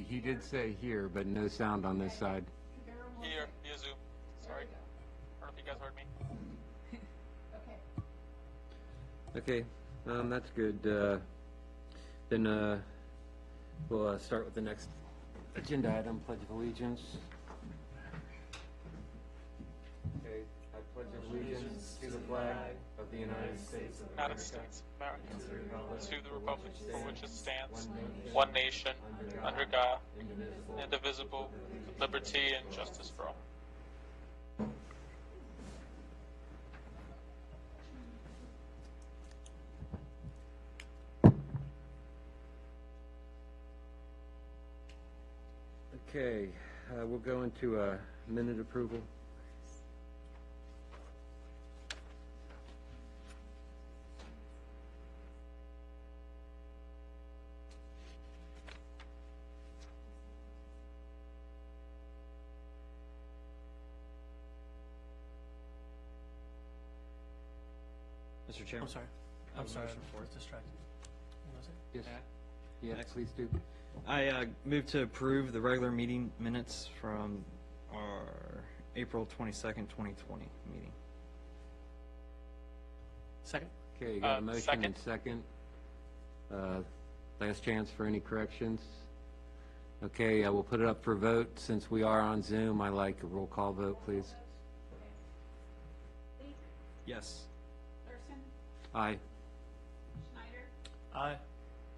He did say here, but no sound on this side. Here, via Zoom. Sorry. I don't know if you guys heard me. Okay, that's good. Then we'll start with the next agenda item, Pledge of Allegiance. Okay, I pledge allegiance to the flag of the United States of United States of America, to the republic for which it stands, one nation, under God, indivisible, with liberty and justice for all. Okay, we'll go into minute approval. Mr. Chairman. I'm sorry, I was distracted. What was it? Yes, please do. I move to approve the regular meeting minutes from our April 22nd, 2020 meeting. Second? Okay, you got a motion Second. and second. Last chance for any corrections. Okay, we'll put it up for vote. Since we are on Zoom, I like a roll call vote, please. Yes. Thurston, Aye. Schneider, Aye.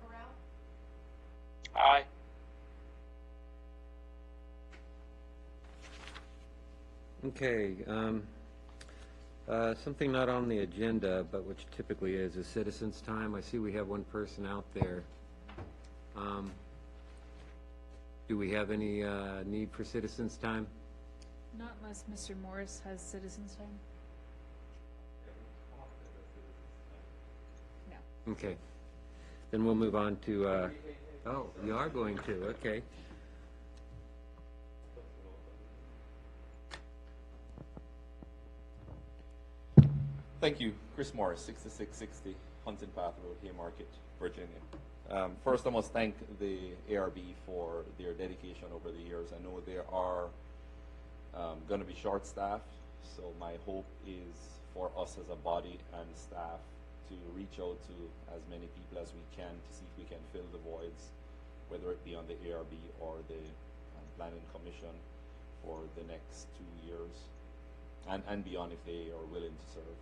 Burrell, Aye. Okay, something not on the agenda, but which typically is citizens' time. I see we have one person out there. Do we have any need for citizens' time? Not unless Mr. Morris has citizens' time. No. Okay, then we'll move on to, oh, you are going to, okay. Thank you. Chris Morris, 6660 Hunting Path Road, Haymarket, Virginia. First, I must thank the ARB for their dedication over the years. I know they are going to be short-staffed, so my hope is for us as a body and staff to reach out to as many people as we can to see if we can fill the voids, whether it be on the ARB or the Planning Commission for the next 2 years and beyond if they are willing to serve.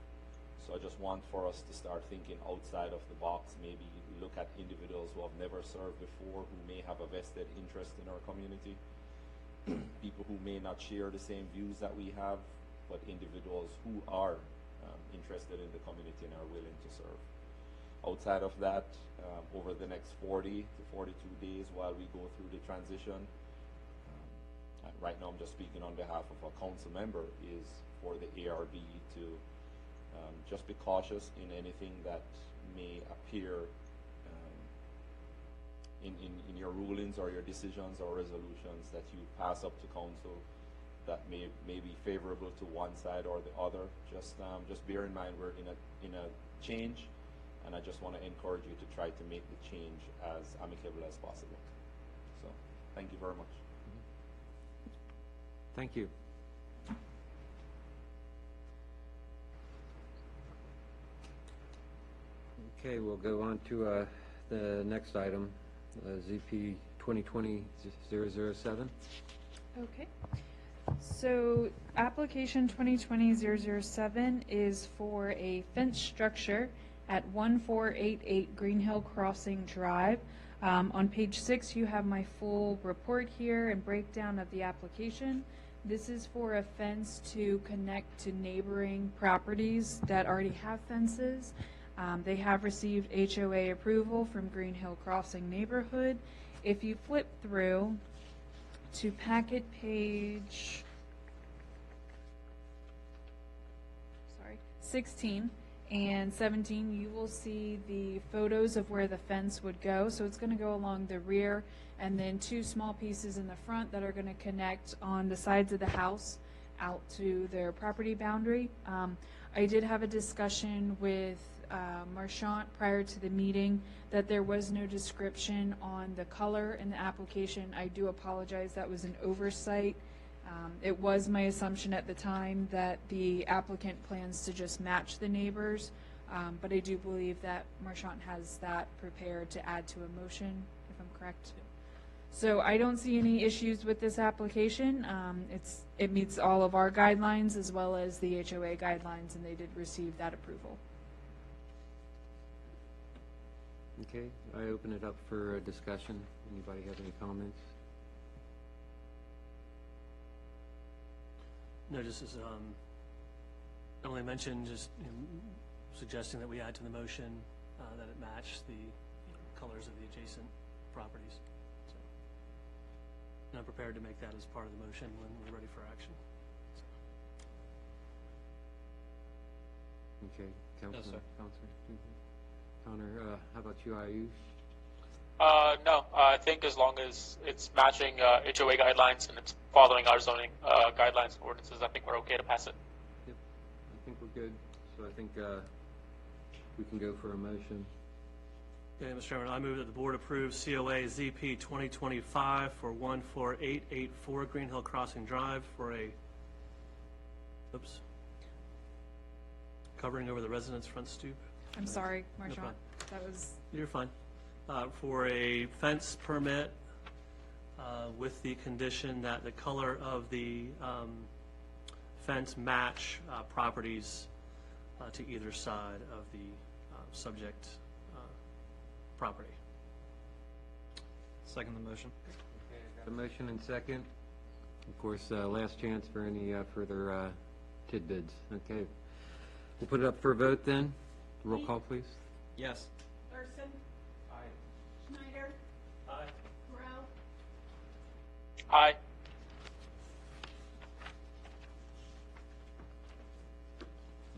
So I just want for us to start thinking outside of the box, maybe look at individuals who have never served before, who may have a vested interest in our community, people who may not share the same views that we have, but individuals who are interested in the community and are willing to serve. Outside of that, over the next 40 to 42 days while we go through the transition, right now I'm just speaking on behalf of a council member, is for the ARB to just be cautious in anything that may appear in your rulings or your decisions or resolutions that you pass up to council that may be favorable to one side or the other. Just bear in mind we're in a change, and I just want to encourage you to try to make the change as amicable as possible. So thank you very much. Thank you. Okay, we'll go on to the next item, ZP 2020-007. Okay. So application 2020-007 is for a fence structure at 1488 Green Hill Crossing Drive. On page 6 you have my full report here and breakdown of the application. This is for a fence to connect to neighboring properties that already have fences. They have received HOA approval from Green Hill Crossing neighborhood. If you flip through to packet page 16 and 17, you will see the photos of where the fence would go. So it's going to go along the rear, and then two small pieces in the front that are going to connect on the sides of the house out to their property boundary. I did have a discussion with Marchant prior to the meeting that there was no description on the color in the application. I do apologize, that was an oversight. It was my assumption at the time that the applicant plans to just match the neighbors, but I do believe that Marchant has that prepared to add to a motion, if I'm correct. So I don't see any issues with this application. It meets all of our guidelines as well as the HOA guidelines, and they did receive that approval. Okay, I open it up for discussion. Anybody have any comments? No, just as Emily mentioned, just suggesting that we add to the motion that it match the colors of the adjacent properties. So, and I'm prepared to make that as part of the motion when we're ready for action. Okay, Councilor. sir. Connor, how about you, Ayush? No, I think as long as it's matching HOA guidelines and it's following our zoning guidelines and ordinances, I think we're okay to pass it. Yep, I think we're good. So I think we can go for a motion. Okay, Mr. Chairman, I move that the board approve COA ZP 2025 for 14884 Green Hill Crossing Drive for a, covering over the resident's front stoop. I'm sorry, Marchant. problem. That was, You're fine. For a fence permit with the condition that the color of the fence match properties to either side of the subject property. Second the motion. Okay, I got a motion and second. Of course, last chance for any further tidbits. Okay, we'll put it up for a vote then. Roll call, please. Yes. Thurston. Schneider. Aye. Corral. Aye.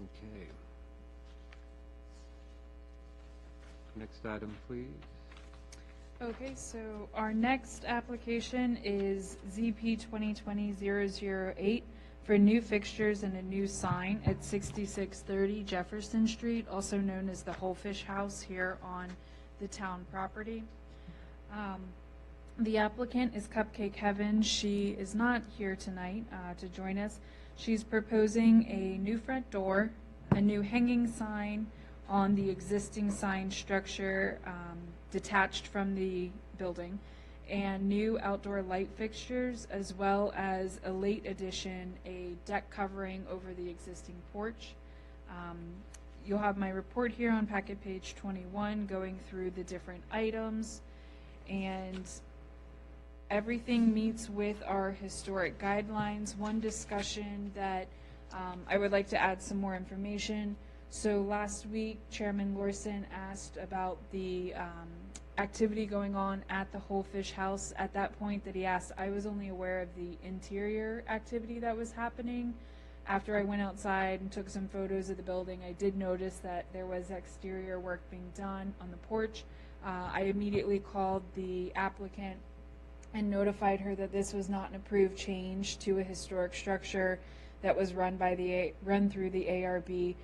Okay. Next item, please. okay, so our next application is ZP 2020-008 for new fixtures and a new sign at 6630 Jefferson Street, also known as the Whole Fish House here on the town property. The applicant is Cupcake Heaven. She is not here tonight to join us. She's proposing a new front door, a new hanging sign on the existing sign structure detached from the building, and new outdoor light fixtures, as well as a late addition, a deck covering over the existing porch. You'll have my report here on packet page 21 going through the different items, and everything meets with our historic guidelines. One discussion that I would like to add some more information. So last week, Chairman Lorson asked about the activity going on at the Whole Fish House. At that point that he asked, I was only aware of the interior activity that was happening. After I went outside and took some photos of the building, I did notice that there was exterior work being done on the porch. I immediately called the applicant and notified her that this was not an approved change to a historic structure that was run through the ARB,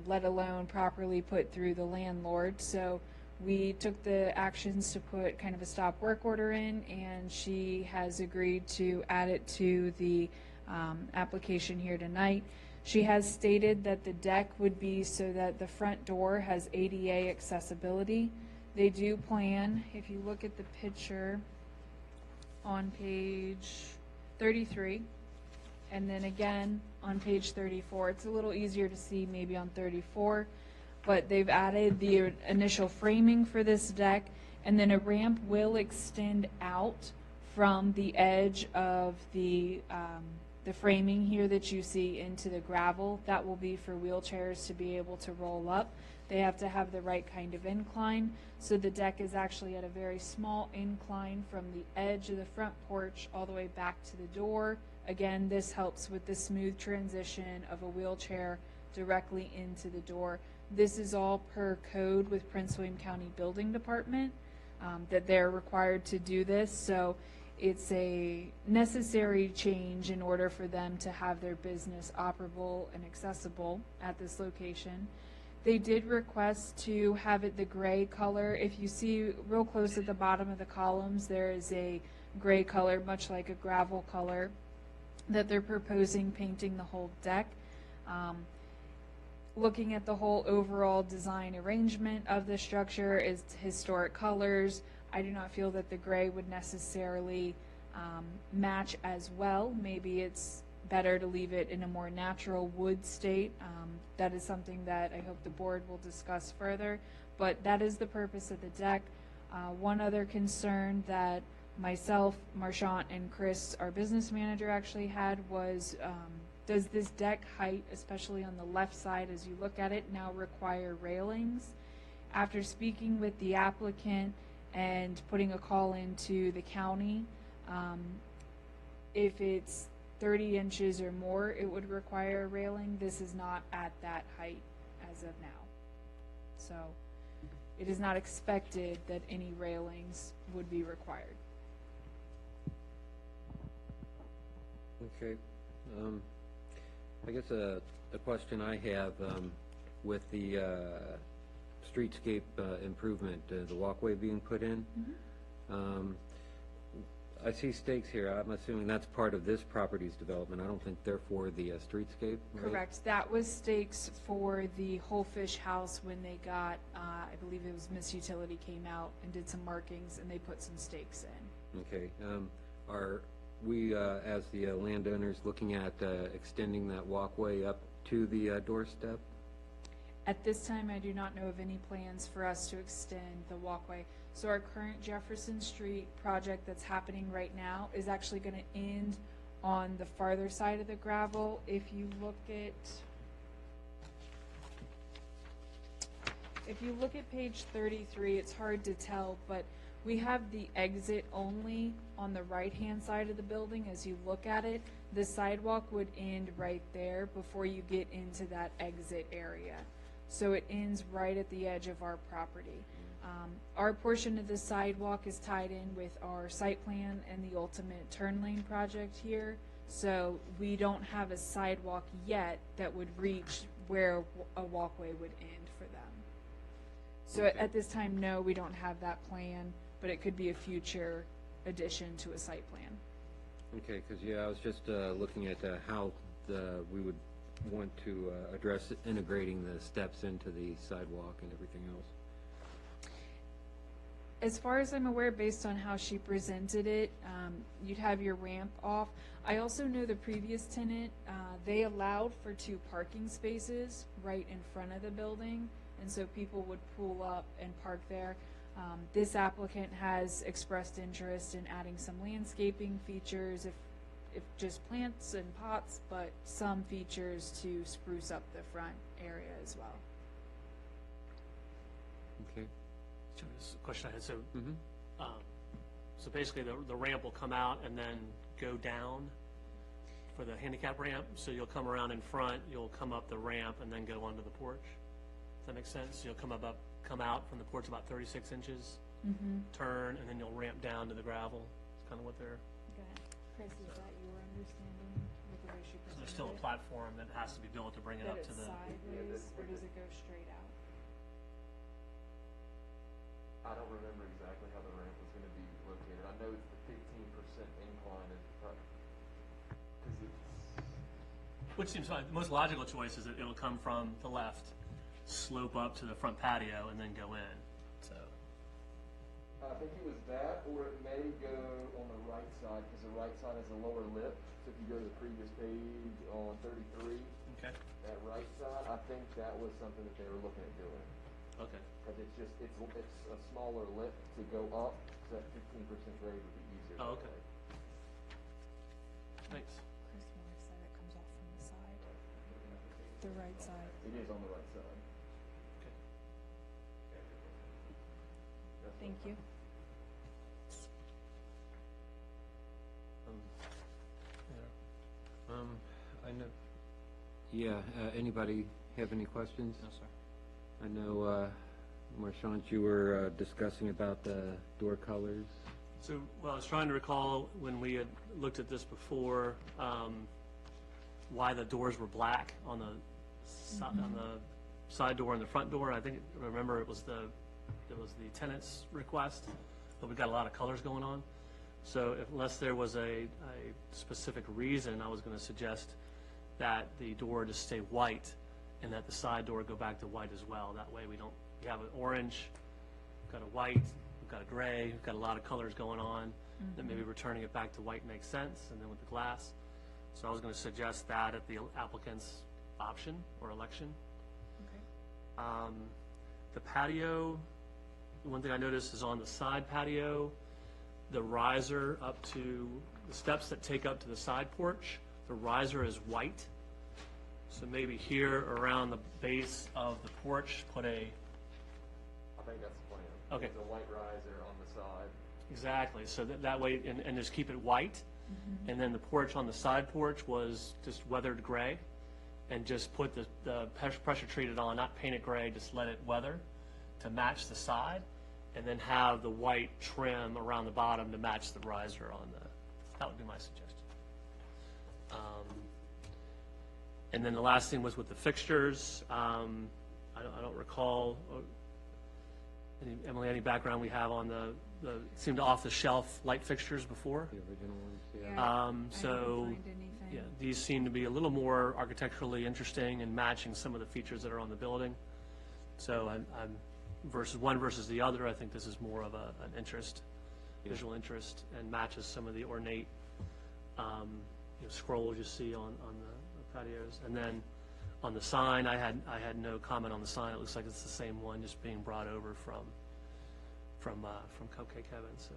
let alone properly put through the landlord. So we took the actions to put kind of a stop work order in, and she has agreed to add it to the application here tonight. She has stated that the deck would be so that the front door has ADA accessibility. They do plan, if you look at the picture on page 33, and then again on page 34. It's a little easier to see maybe on 34, but they've added the initial framing for this deck, and then a ramp will extend out from the edge of the framing here that you see into the gravel. That will be for wheelchairs to be able to roll up. They have to have the right kind of incline, so the deck is actually at a very small incline from the edge of the front porch all the way back to the door. Again, this helps with the smooth transition of a wheelchair directly into the door. This is all per code with Prince William County Building Department, that they're required to do this. So it's a necessary change in order for them to have their business operable and accessible at this location. They did request to have it the gray color. If you see real close at the bottom of the columns, there is a gray color, much like a gravel color, that they're proposing painting the whole deck. Looking at the whole overall design arrangement of the structure is historic colors. I do not feel that the gray would necessarily match as well. Maybe it's better to leave it in a more natural wood state. That is something that I hope the board will discuss further, but that is the purpose of the deck. One other concern that myself, Marchant, and Chris, our business manager, actually had was, does this deck height, especially on the left side as you look at it, now require railings? After speaking with the applicant and putting a call into the county, if it's 30 inches or more, it would require a railing. This is not at that height as of now. So it is not expected that any railings would be required. Okay. I guess a question I have with the streetscape improvement, the walkway being put in. I see stakes here. I'm assuming that's part of this property's development. I don't think they're for the streetscape, right? Correct. That was stakes for the Whole Fish House when they got, I believe it was Miss Utility came out and did some markings and they put some stakes in. Okay. Are we, as the landowners, looking at extending that walkway up to the doorstep? At this time, I do not know of any plans for us to extend the walkway. So our current Jefferson Street project that's happening right now is actually going to end on the farther side of the gravel. If you look at page 33, it's hard to tell, but we have the exit only on the right-hand side of the building. As you look at it, the sidewalk would end right there before you get into that exit area. So it ends right at the edge of our property. Our portion of the sidewalk is tied in with our site plan and the ultimate turn lane project here. So we don't have a sidewalk yet that would reach where a walkway would end for them. So at this time, no, we don't have that plan, but it could be a future addition to a site plan. Okay, because, yeah, I was just looking at how we would want to address integrating the steps into the sidewalk and everything else. As far as I'm aware, based on how she presented it, you'd have your ramp off. I also know the previous tenant, they allowed for 2 parking spaces right in front of the building, and so people would pull up and park there. This applicant has expressed interest in adding some landscaping features, if just plants and pots, but some features to spruce up the front area as well. Okay. So this is a question I had, so, so basically the ramp will come out and then go down for the handicap ramp, so you'll come around in front, you'll come up the ramp and then go onto the porch? Does that make sense? You'll come out from the porch about 36 inches, turn, and then you'll ramp down to the gravel. It's kind of what they're, Go ahead. Chris, is that your understanding with the way she so presented there's still a it? platform that has to be built to bring it That up it's to the, sideways, or does it go straight out? I don't remember exactly how the ramp was gonna be located. I know it's the 15% incline is because it's, which seems fine. The most logical choice is that it'll come from the left, slope up to the front patio, and then go in, so. I think it was that, or it may go on the right side, because the right side has a lower lip. So if you go to the previous page on 33, Okay. that right side, I think that was something that they were looking at doing. Okay. Because it's a smaller lip to go up, so that 15% grade would be easier. Oh, that okay. way. Thanks. Chris Morris said it comes off from the side, the right side. It is on the right side. Okay. That's Thank you. I know. Yeah, anybody have any questions? No, sir. I know, Marchant, you were discussing about the door colors. So, well, I was trying to recall when we had looked at this before, why the doors were black on the side door and the front door. I think, remember, it was the tenant's request, but we've got a lot of colors going on. So unless there was a specific reason, I was going to suggest that the door just stay white and that the side door go back to white as well. That way we have an orange, we've got a white, we've got a gray, we've got a lot of colors going on. Then maybe returning it back to white makes sense, and then with the glass. So I was going to suggest that at the applicant's option or election. Okay. The patio, one thing I noticed is on the side patio, the riser up to, the steps that take up to the side porch, the riser is white. So maybe here around the base of the porch, put a, I think that's the plan. Okay. There's a white riser on the side. exactly, so that way, and just keep it white. And then the porch on the side porch was just weathered gray, and just put the pressure treated on, not paint it gray, just let it weather to match the side, and then have the white trim around the bottom to match the riser on that would be my suggestion. And then the last thing was with the fixtures. I don't recall, Emily, any background we have on the seemed off-the-shelf light fixtures before? The original ones, yeah. Yeah. So, I didn't find anything. yeah, these seem to be a little more architecturally interesting and matching some of the features that are on the building. So I'm versus the other, I think this is more of an interest, visual interest, and matches some of the ornate scrolls you see on the patios. And then on the sign, I had no comment on the sign. It looks like it's the same one, just being brought over from Cupcake Heaven. So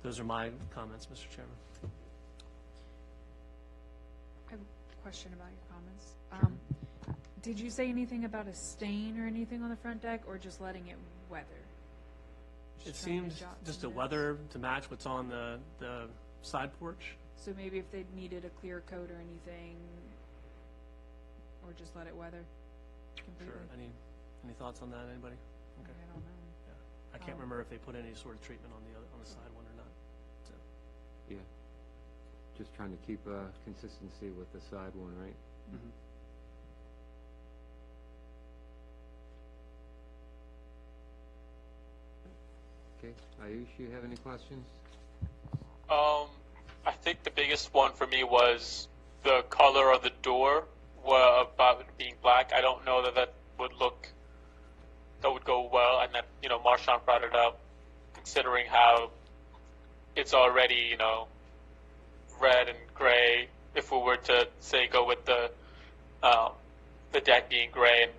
those are my comments, Mr. Chairman. I have a question about your comments. Did you say anything about a stain or anything on the front deck, or just letting it weather? It Just trying to seems jot just some a notes. weather to match what's on the side porch. So maybe if they needed a clear coat or anything, or just let it weather completely? Sure. Any thoughts on that, anybody? Okay. I don't know. I can't remember if they put any sort of treatment on the side one or not. So, Yeah. Just trying to keep consistency with the side one, right? Okay, Ayush, you have any questions? I think the biggest one for me was the color of the door, about it being black. I don't know that would go well, and that, Marchand brought it up, considering how it's already, red and gray. If we were to, say, go with the deck being gray, and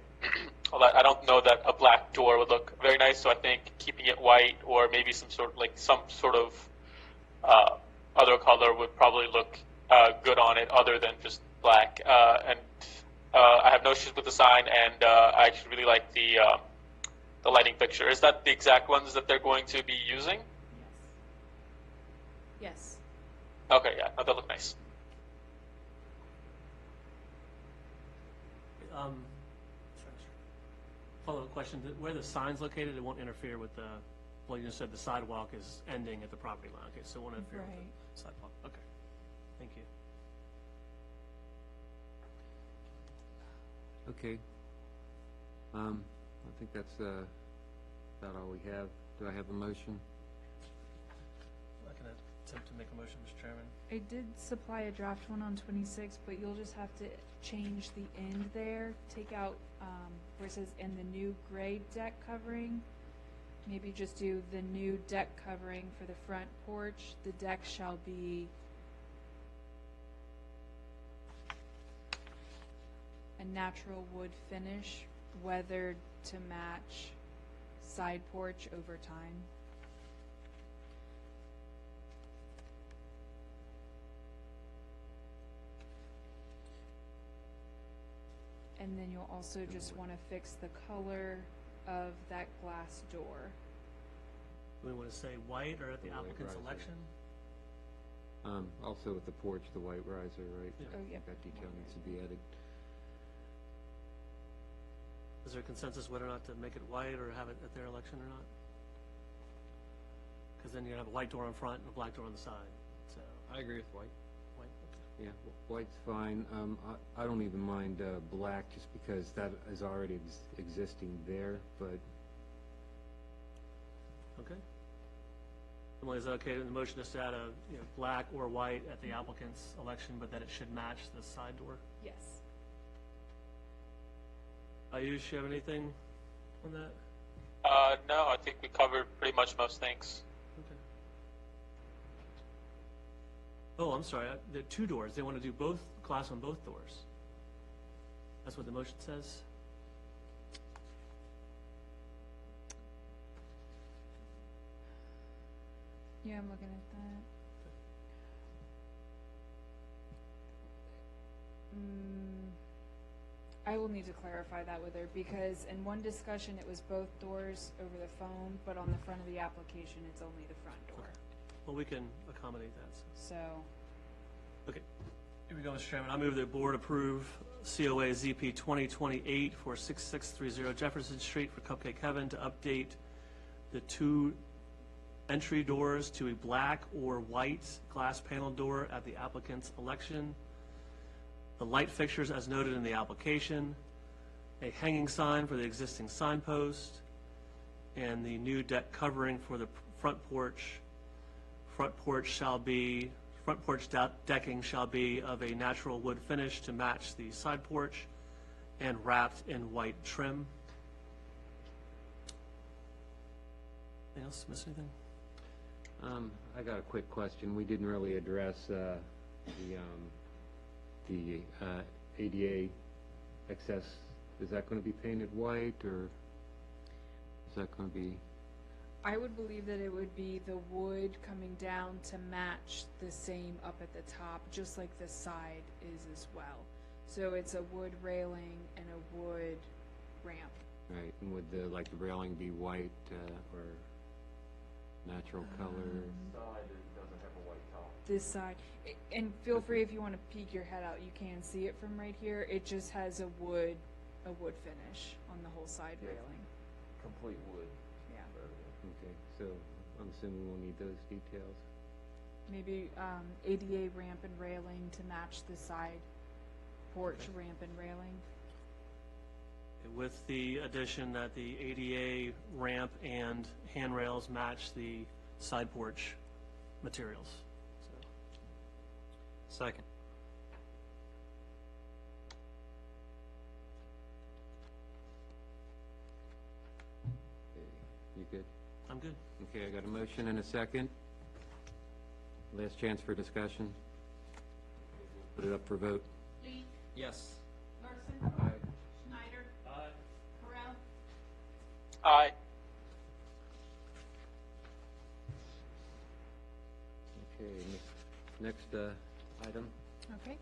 I don't know that a black door would look very nice, so I think keeping it white, or maybe some sort of other color would probably look good on it, other than just black. And I have no issues with the sign, and I actually really like the lighting fixture. Is that the exact ones that they're going to be using? Yes. Okay, yeah, no, they look nice. Follow-up question, where the sign's located, it won't interfere with well, you just said the sidewalk is ending at the property line. Okay, so it won't interfere with the sidewalk. Okay, thank you. Okay. I think that's about all we have. Do I have a motion? I can attempt to make a motion, Mr. Chairman. I did supply a draft one on 26, but you'll just have to change the end there. Take out where it says "and the new gray deck covering." Maybe just do the new deck covering for the front porch. The deck shall be a natural wood finish, weathered to match side porch over time. And then you'll also just want to fix the color of that glass door. Do we want to say white or at the The white applicant's riser. election? Also with the porch, the white riser, right? Yeah. Oh, yeah. That detail needs to be added. Is there consensus whether or not to make it white or have it at their election or not? Because then you're going to have a white door in front and a black door on the side. So, I agree with white. white. Okay. Yeah, white's fine. I don't even mind black, just because that is already existing there, but Okay. Emily, is that okay in the motion just to add a, black or white at the applicant's election, but that it should match the side door? Yes. Ayush, you have anything on that? No, I think we covered pretty much most things. Okay. Oh, I'm sorry, there are two doors. They want to do both, glass on both doors. That's what the motion says? Yeah, I'm looking at that. I will need to clarify that with her, because in one discussion it was both doors over the phone, but on the front of the application it's only the front door. Well, we can accommodate that. So, Okay, here we go, Mr. Chairman. I move that board approve COA ZP 2028 for 6630 Jefferson Street for Cupcake Heaven to update the two entry doors to a black or white glass panel door at the applicant's election, the light fixtures as noted in the application, a hanging sign for the existing signpost, and the new deck covering for the front porch. Front porch decking shall be of a natural wood finish to match the side porch and wrapped in white trim. Anything else? Miss anything? I got a quick question. We didn't really address the ADA excess. Is that going to be painted white, or is that going to be? I would believe that it would be the wood coming down to match the same up at the top, just like the side is as well. So it's a wood railing and a wood ramp. Right, and would the railing be white or natural color? Side doesn't have a white top. This side, and feel free if you want to peek your head out, you can see it from right here. It just has a wood finish on the whole side Yeah. railing. Complete wood. Yeah, Okay, so I'm assuming we'll need those details. maybe ADA ramp and railing to match the side porch ramp and railing. With the addition that the ADA ramp and handrails match the side porch materials. So, Second. Okay, you good? I'm good. Okay, I got a motion and a second. Last chance for discussion. Put it up for vote. Lee, Yes. Larson. Schneider. Correll. Aye. Okay, next item. Okay,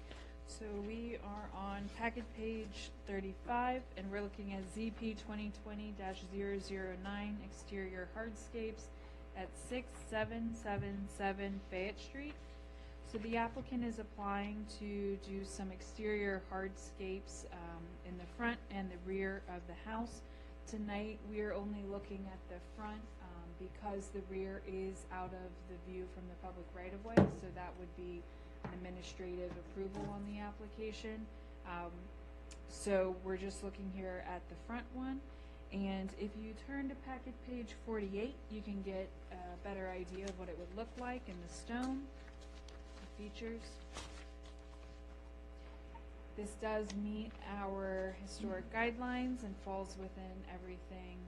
so we are on packet page 35, and we're looking at ZP 2020-009 exterior hardscapes at 6777 Fayette Street. So the applicant is applying to do some exterior hardscapes in the front and the rear of the house. Tonight, we are only looking at the front because the rear is out of the view from the public right-of-way, so that would be an administrative approval on the application. So we're just looking here at the front one. And if you turn to packet page 48, you can get a better idea of what it would look like in the stone, the features. This does meet our historic guidelines and falls within everything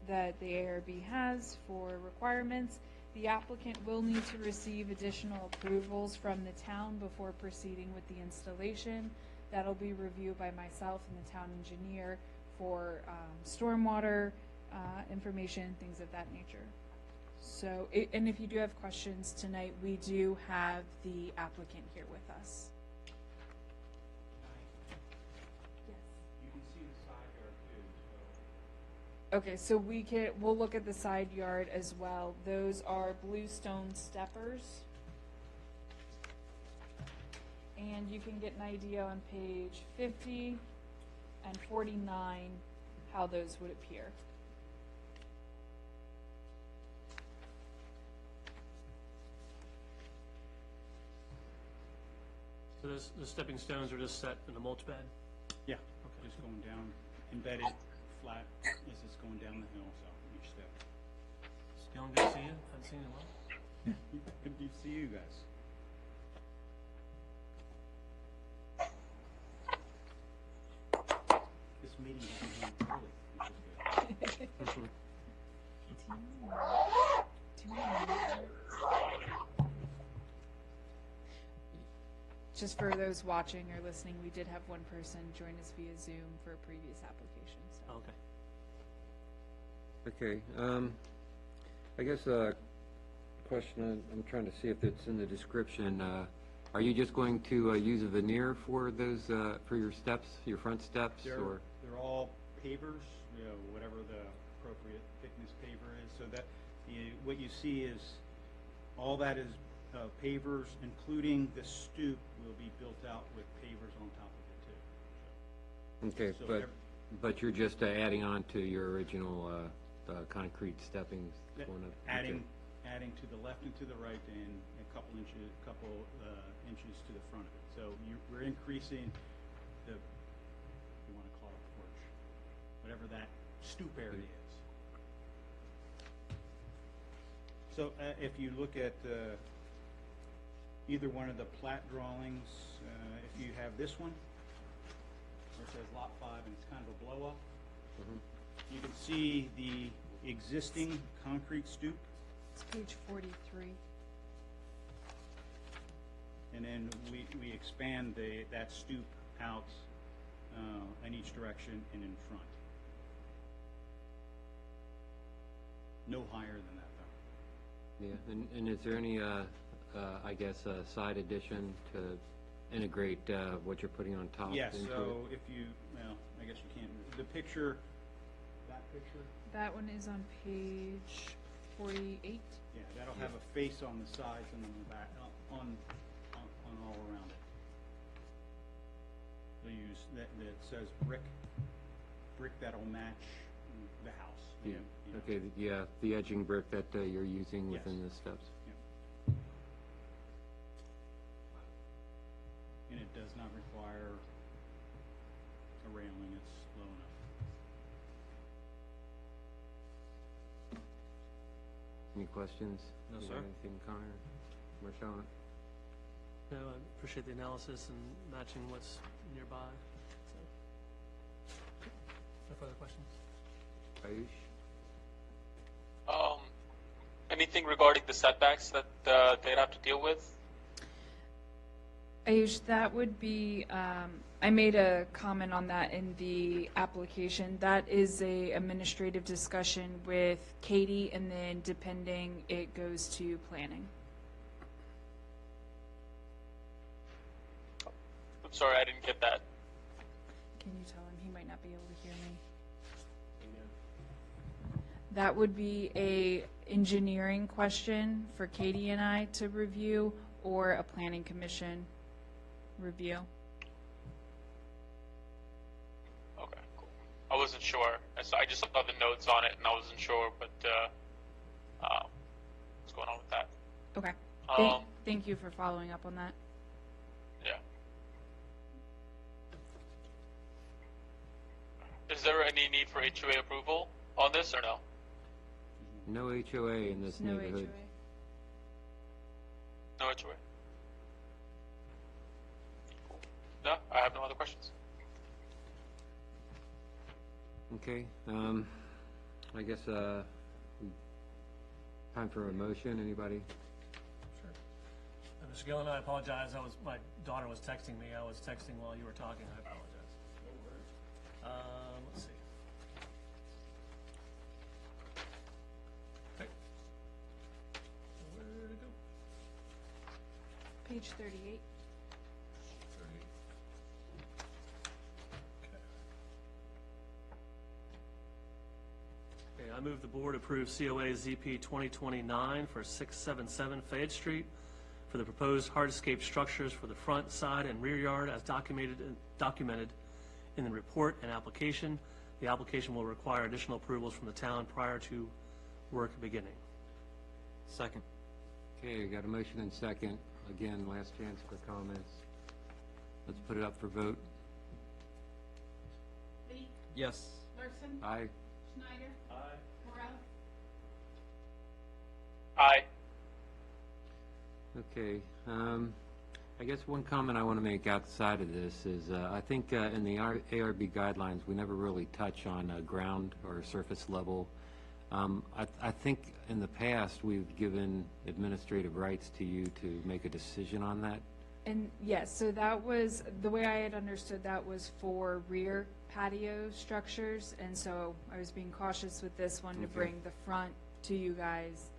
that the ARB has for requirements. The applicant will need to receive additional approvals from the town before proceeding with the installation. That'll be reviewed by myself and the town engineer for stormwater information, things of that nature. So, and if you do have questions tonight, we do have the applicant here with us. Yes. You can see the side yard too, so. Okay, so we'll look at the side yard as well. Those are bluestone steppers. And you can get an idea on page 50 and 49 how those would appear. the stepping stones are just set in a mulch bed? Yeah, just going down, embedded, flat, as it's going down the hill, so each step. Still good to see you, haven't seen you in a while. Good to see you guys. This meeting is early, which is good. Just for those watching or listening, we did have one person join us via Zoom for a previous application, so. Okay. Okay, I guess question, I'm trying to see if it's in the description. Are you just going to use a veneer for those, for your steps, your front steps, or? They're all pavers, you know, whatever the appropriate thickness paver is, so that, what you see is, all that is pavers, including the stoop, will be built out with pavers on top of it too. Okay, So but you're just adding on to your original concrete steppings That- going up? adding to the left and to the right, and a couple inches to the front of it. So we're increasing the, you want to call it porch, whatever that stoop area is. So if you look at either one of the plat drawings, if you have this one, where it says Lot 5 and it's kind of a blow up, you can see the existing concrete stoop, It's page 43. and then we expand that stoop out in each direction and in front. No higher than that, though. Yeah, and is there any, I guess, side addition to integrate what you're putting on top Yes, into so it? if you, well, I guess you can't, the picture, that picture, That one is on page 48. yeah, that'll have a face on the sides and on the back, on all around it. They'll use, that says brick that'll match the house. Yeah, you know. okay, yeah, the edging brick that you're using Yes. within the steps. And it does not require a railing, it's low enough. Any questions? No, You sir. got anything, Connor, Marshawn? No, I appreciate the analysis and matching what's nearby. So. No further questions? Ayush? Anything regarding the setbacks that they'd have to deal with? Ayush, that would be, I made a comment on that in the application. That is a administrative discussion with Katie, and then depending, it goes to planning. I'm sorry, I didn't get that. Can you tell him he might not be able to hear me? That would be a engineering question for Katie and I to review, or a planning commission review. Okay, cool. I wasn't sure. I just saw the notes on it, and I wasn't sure, but what's going on with that? Okay. Thank you for following up on that. Yeah. Is there any need for HOA approval on this, or no? No HOA in this No neighborhood. No HOA. No, I have no other questions. Okay, I guess, time for a motion, anybody? Sure. Mr. Gillen, I apologize. My daughter was texting me. I was texting while you were talking. I apologize. No worries. Let's see. Okay. Where to go? Page 38. Okay, I move the board approve COA ZP 2029 for 677 Fayette Street for the proposed hardscape structures for the front, side, and rear yard as documented in the report and application. The application will require additional approvals from the town prior to work beginning. Second. Okay, got a motion and second. Again, last chance for comments. Let's put it up for vote. Lee, Yes. Larson, Aye. Schneider. Aye. Corral. Aye. Okay, I guess one comment I want to make outside of this is, I think in the ARB guidelines, we never really touch on ground or surface level. I think in the past, we've given administrative rights to you to make a decision on that. And yes, so that was, the way I had understood that was for rear patio structures, and so I was being cautious with this one to Okay. bring the front to you guys.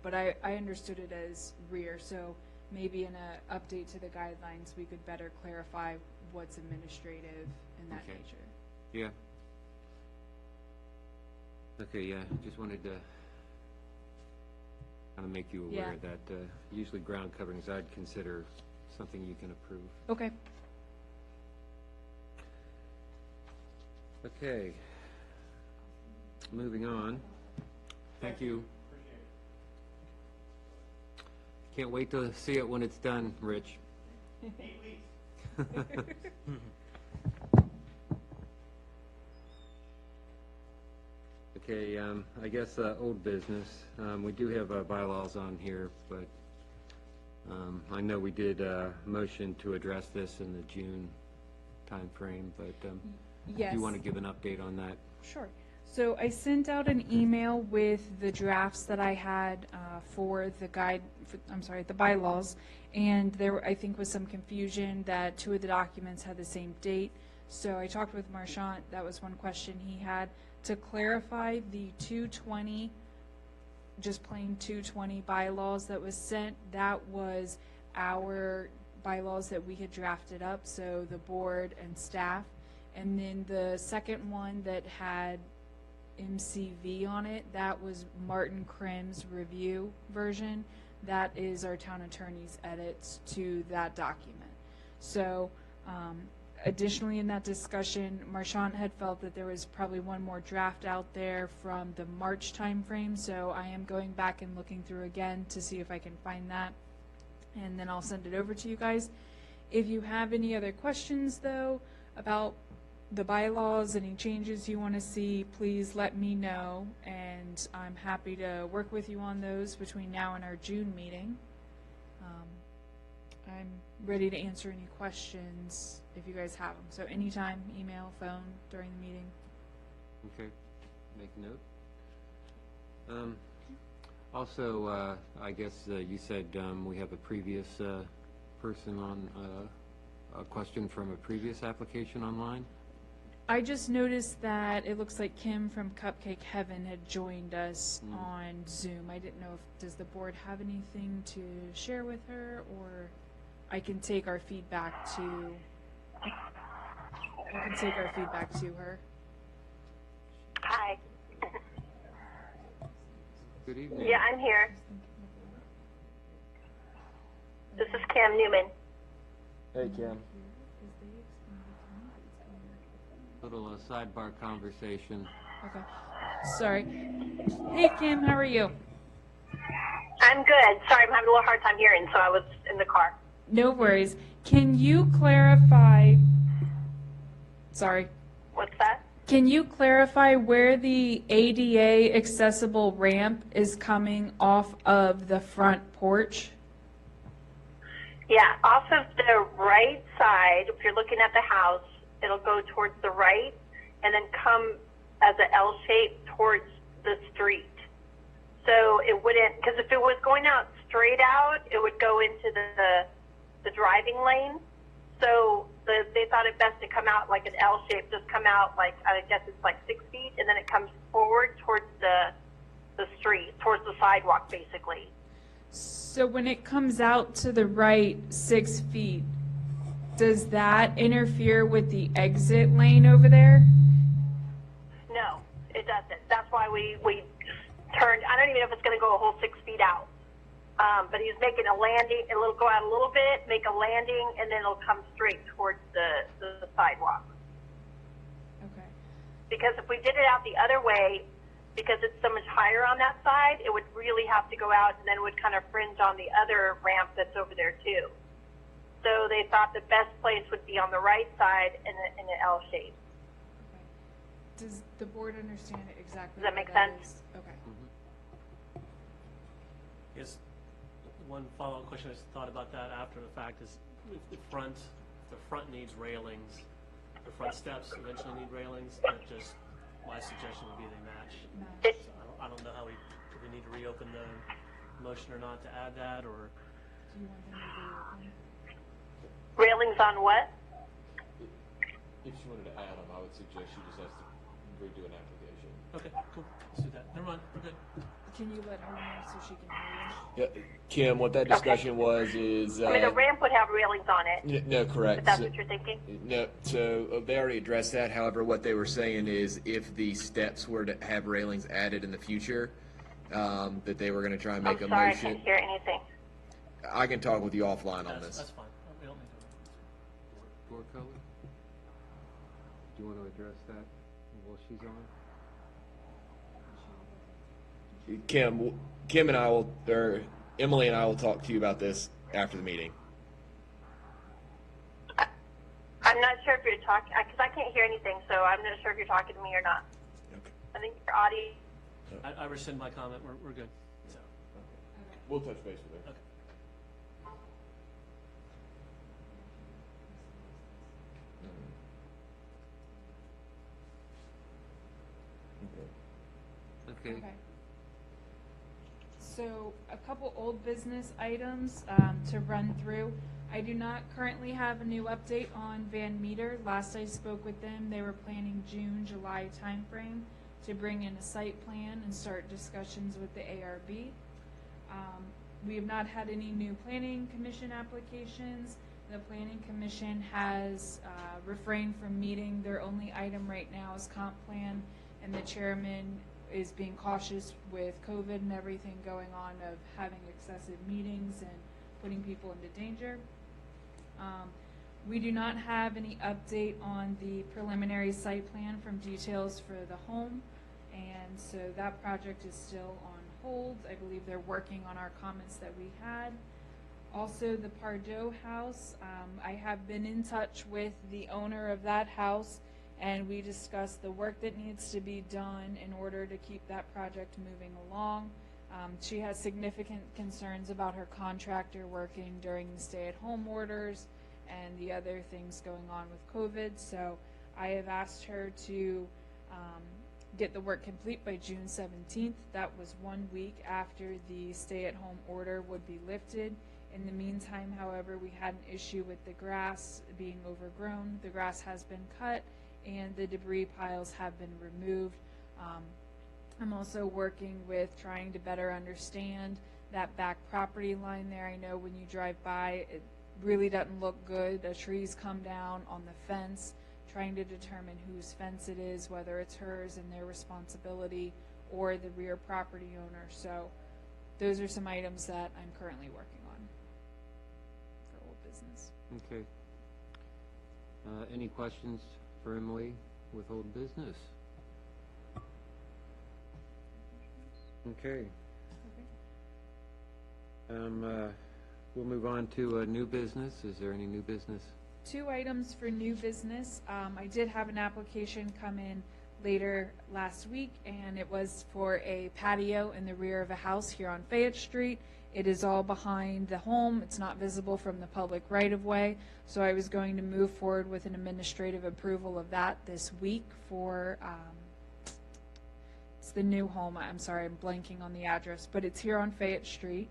But I understood it as rear, so maybe in a update to the guidelines, we could better clarify what's administrative in that Okay. nature. Yeah. Okay, yeah, just wanted to kind of make you aware Yeah. that usually ground coverings I'd consider something you can approve. Okay. Okay. Moving on. Thank you. Can't wait to see it when it's done, Rich. 8 weeks. Okay, I guess old business. We do have bylaws on here, but I know we did motion to address this in the June timeframe, but do Yes. you want to give an update on that? Sure. So I sent out an email with the drafts that I had for the the bylaws, and there, I think, was some confusion that 2 of the documents had the same date. So I talked with Marchant, that was one question he had. To clarify, the 220, just plain 220 bylaws that was sent, that was our bylaws that we had drafted up, so the board and staff. And then the second one that had MCV on it, that was Martin Krim's review version. That is our town attorney's edits to that document. So additionally in that discussion, Marchant had felt that there was probably one more draft out there from the March timeframe, so I am going back and looking through again to see if I can find that, and then I'll send it over to you guys. If you have any other questions, though, about the bylaws, any changes you want to see, please let me know, and I'm happy to work with you on those between now and our June meeting. I'm ready to answer any questions if you guys have them. So anytime, email, phone, during the meeting. Okay, make a note. Also, I guess you said we have a previous person on, a question from a previous application online? I just noticed that it looks like Kim from Cupcake Heaven had joined us on Zoom. I didn't know if, does the board have anything to share with her, or I can take our feedback to her. Hi. Good evening. Yeah, I'm here. This is Cam Newman. Hey, Kim. Little sidebar conversation. Okay. Sorry. Hey, Kim, how are you? I'm good. Sorry, I'm having a little hard time hearing, so I was in the car. No worries. Can you clarify? Sorry. What's that? Can you clarify where the ADA accessible ramp is coming off of the front porch? Yeah, off of the right side, if you're looking at the house, it'll go towards the right and then come as an L shape towards the street. So it wouldn't, because if it was going out straight out, it would go into the driving lane. So they thought it best to come out like an L shape, just come out like, I guess it's like 6 feet, and then it comes forward towards the street, towards the sidewalk, basically. So when it comes out to the right 6 feet, does that interfere with the exit lane over there? No, it doesn't. That's why we turned, I don't even know if it's going to go a whole 6 feet out. But he's making a landing, it'll go out a little bit, make a landing, and then it'll come straight towards the sidewalk. Okay. Because if we did it out the other way, because it's so much higher on that side, it would really have to go out, and then it would kind of fringe on the other ramp that's over there too. So they thought the best place would be on the right side in an L shape. Okay. Does the board understand exactly? Does that where make sense? is? Okay. Yes, one follow-up question I just thought about that after the fact is if the front needs railings, the front steps eventually need railings, that just, my suggestion would be they match. Match. So I don't know how if we need to reopen the motion or not to add that, or, Do you want them to reopen? Railings on what? If she wanted to add them, I would suggest she just has to redo an application. okay, cool, let's do that. Never mind, we're good. Can you let her know so she can hear Yeah, Kim, what that discussion was is, I mean, the ramp would have railings on it, no, correct. if that's So- what you're thinking. No, so they already addressed that. However, what they were saying is if the steps were to have railings added in the future, that they were going to try and make I'm a sorry, I motion. can't hear anything. I can talk with you offline on That's this. fine, we don't need to. Board color? Do you want to address that while she's on? Kim and I will, or Emily and I will talk to you about this after the meeting. I'm not sure if you're talking, because I can't hear anything, so I'm not sure if you're talking to me or not. Okay. I think your audio, I rescind my comment, we're good, so, We'll touch base with her. okay. Okay. Okay. So a couple old business items to run through. I do not currently have a new update on Van Meter. Last I spoke with them, they were planning June, July timeframe to bring in a site plan and start discussions with the ARB. We have not had any new planning commission applications. The planning commission has refrained from meeting. Their only item right now is comp plan, and the chairman is being cautious with COVID and everything going on of having excessive meetings and putting people into danger. We do not have any update on the preliminary site plan from Details for the Home, and so that project is still on hold. I believe they're working on our comments that we had. Also, the Pardo house, I have been in touch with the owner of that house, and we discussed the work that needs to be done in order to keep that project moving along. She has significant concerns about her contractor working during the stay-at-home orders and the other things going on with COVID, so I have asked her to get the work complete by June 17th. That was 1 week after the stay-at-home order would be lifted. In the meantime, however, we had an issue with the grass being overgrown. The grass has been cut and the debris piles have been removed. I'm also working with trying to better understand that back property line there. I know when you drive by, it really doesn't look good. The trees come down on the fence, trying to determine whose fence it is, whether it's hers and their responsibility or the rear property owner. So those are some items that I'm currently working on for old business. Okay. Any questions for Emily with old business? Okay. We'll move on to new business. Is there any new business? 2 items for new business. I did have an application come in later last week, and it was for a patio in the rear of a house here on Fayette Street. It is all behind the home. It's not visible from the public right-of-way, so I was going to move forward with an administrative approval of that this week for, it's the new home. I'm sorry, I'm blanking on the address, but it's here on Fayette Street.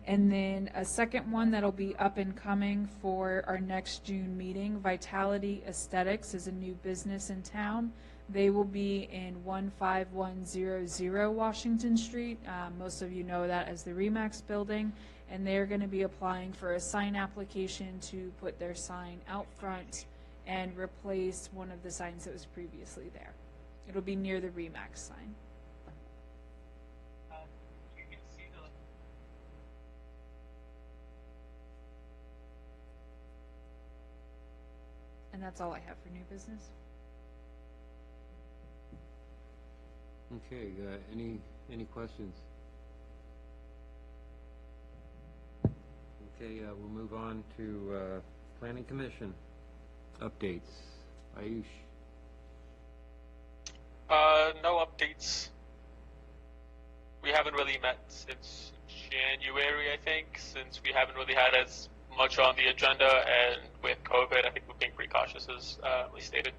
And then a second one that'll be up and coming for our next June meeting. Vitality Aesthetics is a new business in town. They will be in 15100 Washington Street. Most of you know that as the Remax building. And they're going to be applying for a sign application to put their sign out front and replace one of the signs that was previously there. It'll be near the Remax sign. And that's all I have for new business. Okay, any questions? Okay, we'll move on to Planning Commission updates. Ayush? No updates. We haven't really met since January, I think, since we haven't really had as much on the agenda, and with COVID, I think we're being pretty cautious, as we stated.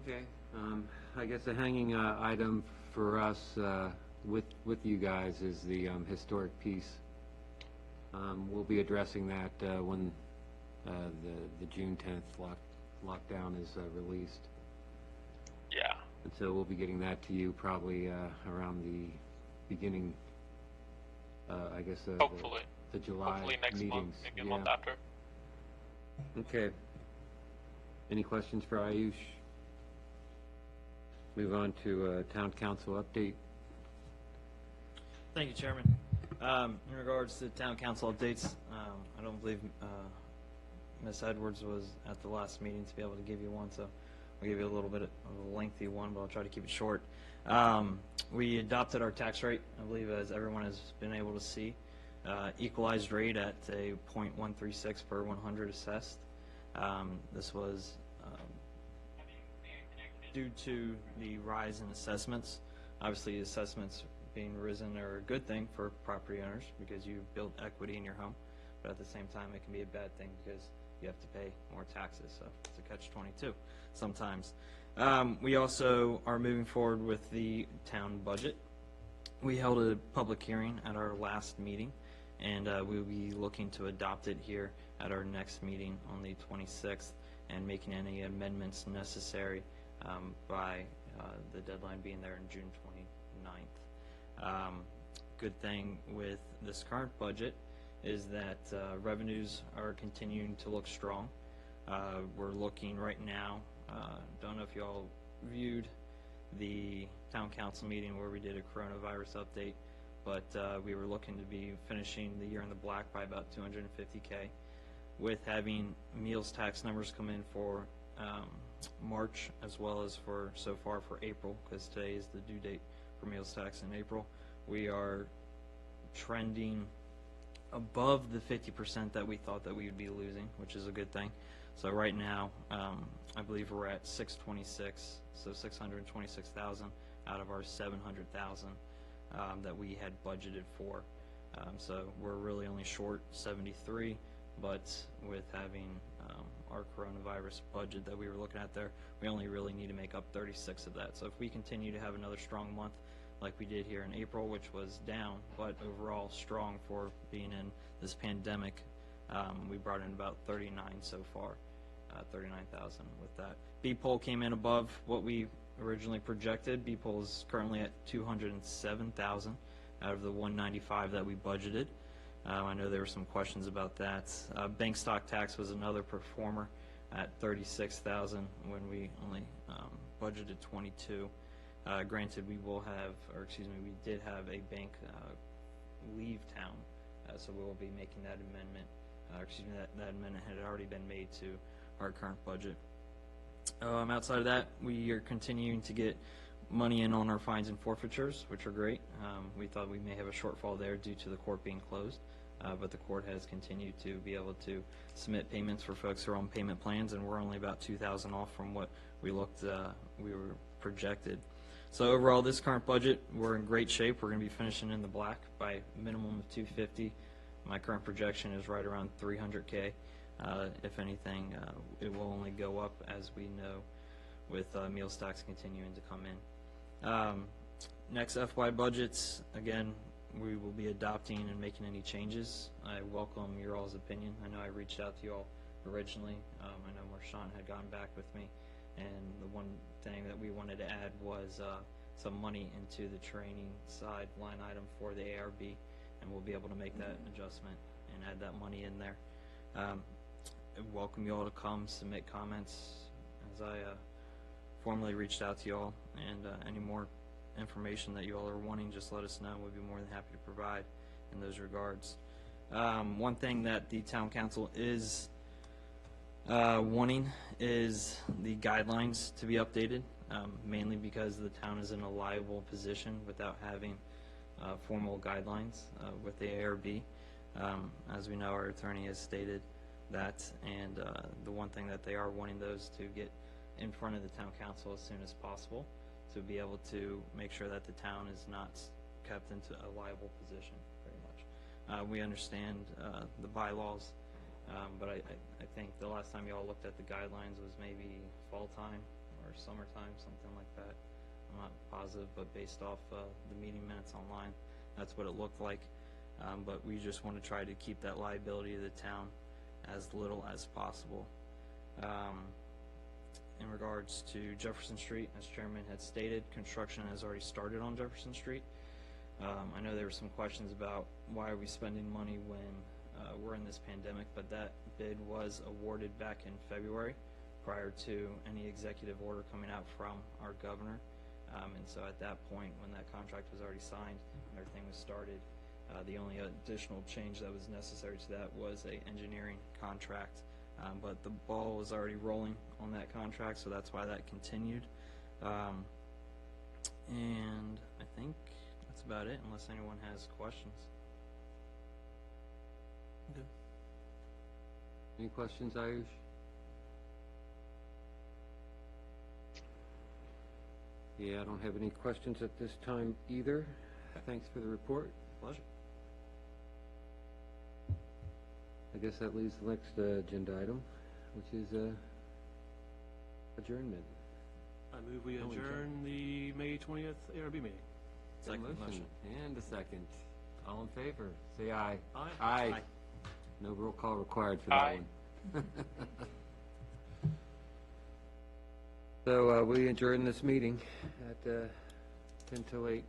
Okay. I guess a hanging item for us with you guys is the historic piece. We'll be addressing that when the June 10th lockdown is released. Yeah. And so we'll be getting that to you probably around the beginning, I guess, Hopefully. the July Hopefully next meetings. month, maybe a month after. Okay. Any questions for Ayush? Move on to Town Council update. Thank you, Chairman. In regards to town council updates, I don't believe Ms. Edwards was at the last meeting to be able to give you one, so I'll give you a little bit of a lengthy one, but I'll try to keep it short. We adopted our tax rate, I believe, as everyone has been able to see. Equalized rate at a 0.136 per 100 assessed. This was due to the rise in assessments. Obviously, assessments being risen are a good thing for property owners because you build equity in your home, but at the same time it can be a bad thing because you have to pay more taxes, so it's a catch-22 sometimes. We also are moving forward with the town budget. We held a public hearing at our last meeting, and we will be looking to adopt it here at our next meeting on the 26th and making any amendments necessary by the deadline being there in June 29th. Good thing with this current budget is that revenues are continuing to look strong. We're looking right now, don't know if you all viewed the town council meeting where we did a coronavirus update, but we were looking to be finishing the year in the black by about $250K. With having meals tax numbers come in for March as well as for so far for April, because today is the due date for meals tax in April, we are trending above the 50% that we thought that we would be losing, which is a good thing. So right now, I believe we're at 626, so 626,000 out of our 700,000 that we had budgeted for. So we're really only short 73, but with having our coronavirus budget that we were looking at there, we only really need to make up 36 of that. So if we continue to have another strong month like we did here in April, which was down, but overall strong for being in this pandemic, we brought in about 39 so far, 39,000 with that. B-Poll came in above what we originally projected. B-Poll is currently at 207,000 out of the 195 that we budgeted. I know there were some questions about that. Bank stock tax was another performer at 36,000 when we only budgeted 22. Granted, we will have, or excuse me, we did have a bank leave town, so we will be making that amendment. Excuse me, that amendment had already been made to our current budget. Outside of that, we are continuing to get money in on our fines and forfeitures, which are great. We thought we may have a shortfall there due to the court being closed, but the court has continued to be able to submit payments for folks who are on payment plans, and we're only about 2,000 off from what we looked, we were projected. So overall, this current budget, we're in great shape. We're going to be finishing in the black by a minimum of 250. My current projection is right around 300K. If anything, it will only go up as we know with meals tax continuing to come in. Next FY budgets, again, we will be adopting and making any changes. I welcome your all's opinion. I know I reached out to you all originally. I know Marshawn had gotten back with me, and the one thing that we wanted to add was some money into the training side line item for the ARB, and we'll be able to make that adjustment and add that money in there. I welcome you all to come submit comments as I formally reached out to you all, and any more information that you all are wanting, just let us know. We'll be more than happy to provide in those regards. One thing that the town council is wanting is the guidelines to be updated, mainly because the town is in a liable position without having formal guidelines with the ARB. As we know, our attorney has stated that, and the one thing that they are wanting those to get in front of the town council as soon as possible to be able to make sure that the town is not kept into a liable position, pretty much. We understand the bylaws, but I think the last time you all looked at the guidelines was maybe fall time or summertime, something like that. I'm not positive, but based off the meeting minutes online, that's what it looked like. But we just want to try to keep that liability of the town as little as possible. In regards to Jefferson Street, as Chairman had stated, construction has already started on Jefferson Street. I know there were some questions about why are we spending money when we're in this pandemic, but that bid was awarded back in February prior to any executive order coming out from our governor. And so at that point, when that contract was already signed and everything was started, the only additional change that was necessary to that was a engineering contract. But the ball was already rolling on that contract, so that's why that continued. And I think that's about it, unless anyone has questions. Okay. Any questions, Ayush? Yeah, I don't have any questions at this time either. Thanks for the report. Pleasure. I guess that leaves the next agenda item, which is adjournment. I move we No, we adjourn the May 20th ARB meeting. Got a Second motion. And a second. All in favor, say aye. Aye. Aye. Aye. No roll call required for that Aye. one. So we adjourn this meeting at 10 till 8.